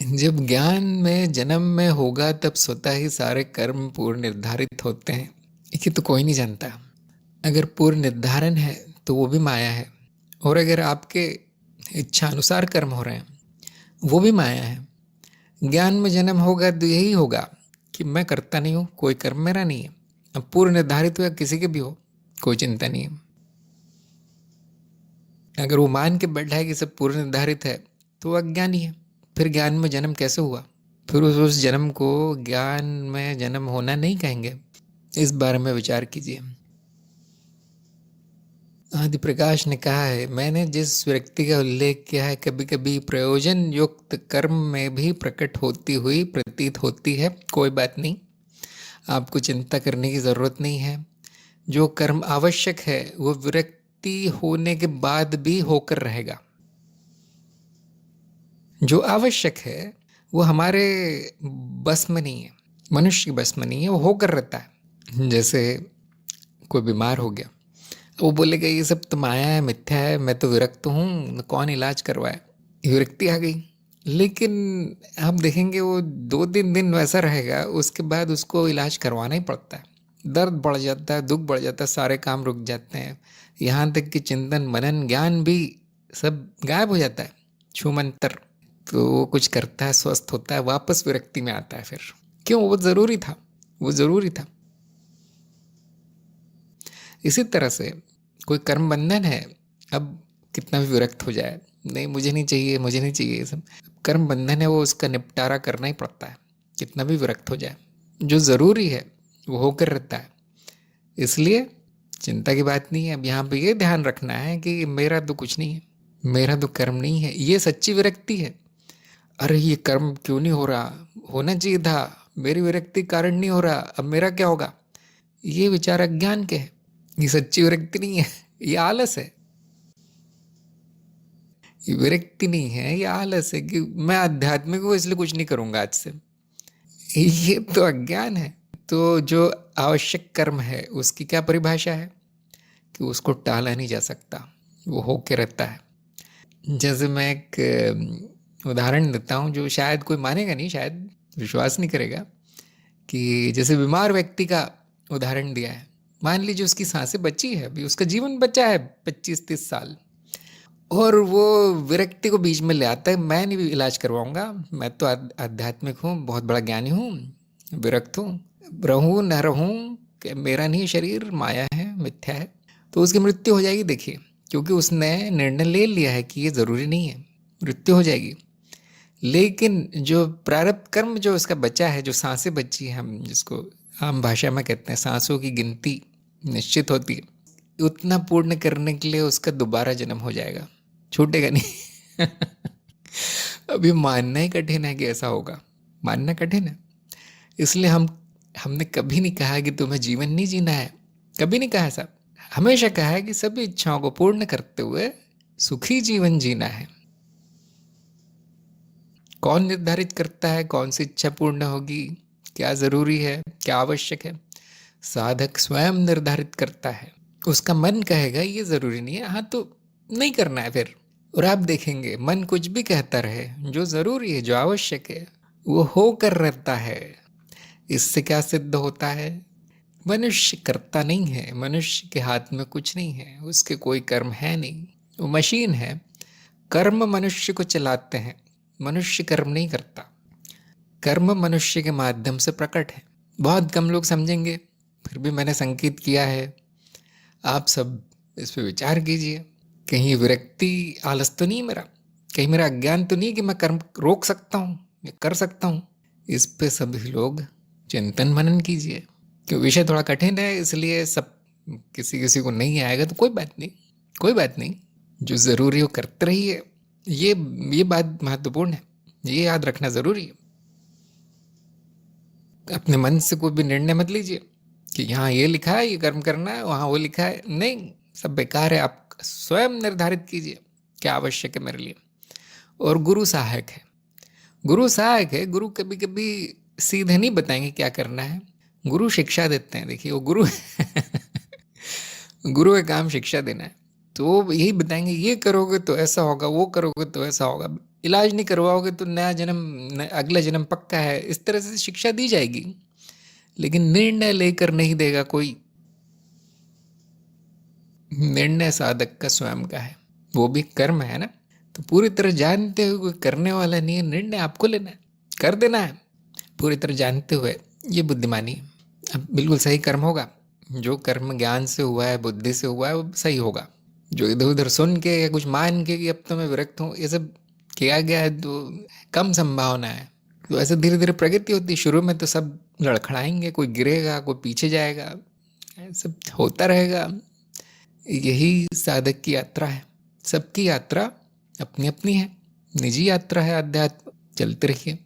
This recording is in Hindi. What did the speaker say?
जब ज्ञान में जन्म में होगा तब स्वतः ही सारे कर्म पूर्व निर्धारित होते हैं। ये तो कोई नहीं जानता। अगर पूर्व निर्धारण है तो वो भी माया है, और अगर आपके इच्छा अनुसार कर्म हो रहे हैं वो भी माया है। ज्ञान में जन्म होगा तो यही होगा कि मैं करता नहीं हूँ, कोई कर्म मेरा नहीं है। अब पूर्व निर्धारित हुआ किसी के भी हो, कोई चिंता नहीं है। अगर वो मान के बैठा है कि सब पूर्व निर्धारित है तो वो अज्ञानी है। फिर ज्ञान में जन्म कैसे हुआ? फिर उस जन्म को ज्ञान में जन्म होना नहीं कहेंगे। इस बारे में विचार कीजिए। आदि प्रकाश ने कहा है, मैंने जिस व्यक्ति का उल्लेख किया है कभी कभी प्रयोजन युक्त कर्म में भी प्रकट होती हुई प्रतीत होती है। कोई बात नहीं, आपको चिंता करने की ज़रूरत नहीं है। जो कर्म आवश्यक है वो विरक्ति होने के बाद भी होकर रहेगा। जो आवश्यक है वो हमारे बस में नहीं है, मनुष्य के बस में नहीं है, वो होकर रहता है। जैसे कोई बीमार हो गया, वो बोलेगा ये सब तो माया है, मिथ्या है, मैं तो विरक्त हूँ, कौन इलाज करवाए। विरक्ति आ गई। लेकिन आप देखेंगे वो 2-3 दिन वैसा रहेगा, उसके बाद उसको इलाज करवाना ही पड़ता है। दर्द बढ़ जाता है, दुख बढ़ जाता है, सारे काम रुक जाते हैं, यहाँ तक कि चिंतन मनन ज्ञान भी सब गायब हो जाता है छूमंतर। तो वो कुछ करता है, स्वस्थ होता है, वापस विरक्ति में आता है। फिर क्यों? वो ज़रूरी था, वो ज़रूरी था। इसी तरह से कोई कर्म बंधन है, अब कितना भी विरक्त हो जाए, नहीं मुझे नहीं चाहिए, मुझे नहीं चाहिए, ये सब कर्म बंधन है, वो उसका निपटारा करना ही पड़ता है, कितना भी विरक्त हो जाए। जो ज़रूरी है वो होकर रहता है, इसलिए चिंता की बात नहीं है। अब यहाँ पे ये ध्यान रखना है कि मेरा तो कुछ नहीं है, मेरा तो कर्म नहीं है, ये सच्ची विरक्ति है। अरे ये कर्म क्यों नहीं हो रहा, होना चाहिए था, मेरी विरक्ति कारण नहीं हो रहा, अब मेरा क्या होगा? ये विचार अज्ञान के है, ये सच्ची विरक्ति नहीं है, ये आलस है। ये विरक्ति नहीं है, ये आलस है कि मैं आध्यात्मिक हूँ इसलिए कुछ नहीं करूँगा आज से। ये तो अज्ञान है। तो जो आवश्यक कर्म है उसकी क्या परिभाषा है कि उसको टाला नहीं जा सकता, वो होके रहता है। जैसे मैं एक उदाहरण देता हूँ जो शायद कोई मानेगा नहीं, शायद विश्वास नहीं करेगा, कि जैसे बीमार व्यक्ति का उदाहरण दिया है। मान लीजिए उसकी सांसें बची है, अभी उसका जीवन बचा है 25-30 साल, और वो विरक्ति को बीच में ले आता है, मैं नहीं इलाज करवाऊंगा, मैं तो आध्यात्मिक हूँ, बहुत बड़ा ज्ञानी हूँ, विरक्त हूँ, रहूँ न रहूँ कि मेरा नहीं शरीर, माया है, मिथ्या है। तो उसकी मृत्यु हो जाएगी। देखिए, क्योंकि उसने निर्णय ले लिया है कि ये ज़रूरी नहीं है, मृत्यु हो जाएगी। लेकिन जो प्रारब्ध कर्म जो उसका बचा है, जो सांसें बची हैं, हम जिसको आम भाषा में कहते हैं सांसों की गिनती निश्चित होती है, उतना पूर्ण करने के लिए उसका दोबारा जन्म हो जाएगा, छूटेगा नहीं। अभी मानना ही कठिन है कि ऐसा होगा, मानना कठिन है। इसलिए हमने कभी नहीं कहा कि तुम्हें जीवन नहीं जीना है, कभी नहीं कहा ऐसा। हमेशा कहा है कि सभी इच्छाओं को पूर्ण करते हुए सुखी जीवन जीना है। कौन निर्धारित करता है कौन सी इच्छा पूर्ण होगी, क्या जरूरी है, क्या आवश्यक है? साधक स्वयं निर्धारित करता है। उसका मन कहेगा ये जरूरी नहीं है, हाँ तो नहीं करना है फिर। और आप देखेंगे मन कुछ भी कहता रहे, जो जरूरी है, जो आवश्यक है, वो होकर रहता है। इससे क्या सिद्ध होता है? मनुष्य करता नहीं है, मनुष्य के हाथ में कुछ नहीं है, उसके कोई कर्म है नहीं, वो मशीन है। कर्म मनुष्य को चलाते हैं, मनुष्य कर्म नहीं करता। कर्म मनुष्य के माध्यम से प्रकट है। बहुत कम लोग समझेंगे, फिर भी मैंने संकेत किया है, आप सब इस पर विचार कीजिए। कहीं विरक्ति आलस तो नहीं मेरा, कहीं मेरा अज्ञान तो नहीं कि मैं कर्म रोक सकता हूँ या कर सकता हूँ? इस पे सभी लोग चिंतन मनन कीजिए। क्यों? विषय थोड़ा कठिन है, इसलिए सब किसी किसी को नहीं आएगा तो कोई बात नहीं, कोई बात नहीं, जो ज़रूरी हो करते रहिए। ये बात महत्वपूर्ण है, ये याद रखना ज़रूरी है। अपने मन से कोई भी निर्णय मत लीजिए कि यहाँ ये लिखा है ये कर्म करना है, वहाँ वो लिखा है, नहीं, सब बेकार है। आप स्वयं निर्धारित कीजिए क्या आवश्यक है मेरे लिए। और गुरु सहायक है, गुरु सहायक है। गुरु कभी कभी सीधे नहीं बताएंगे क्या करना है, गुरु शिक्षा देते हैं। देखिए वो गुरु गुरु का काम शिक्षा देना है, तो वो यही बताएंगे ये करोगे तो ऐसा होगा, वो करोगे तो ऐसा होगा। इलाज नहीं करवाओगे तो नया जन्म अगला जन्म पक्का है, इस तरह से शिक्षा दी जाएगी। लेकिन निर्णय लेकर नहीं देगा कोई। निर्णय साधक का स्वयं का है, वो भी कर्म है ना। तो पूरी तरह जानते हुए कोई करने वाला नहीं है, निर्णय आपको लेना है, कर देना है पूरी तरह जानते हुए। ये बुद्धिमानी है। अब बिल्कुल सही कर्म होगा, जो कर्म ज्ञान से हुआ है, बुद्धि से हुआ है, वो सही होगा। जो इधर उधर सुन के या कुछ मान के कि अब तो मैं विरक्त हूँ, ये सब किया गया है तो कम संभावना है। तो ऐसे धीरे धीरे प्रगति होती है। शुरू में तो सब लड़खड़ाएंगे, कोई गिरेगा, कोई पीछे जाएगा, सब होता रहेगा। यही साधक की यात्रा है। सबकी यात्रा अपनी अपनी है, निजी यात्रा है अध्यात्म। चलते रहिए।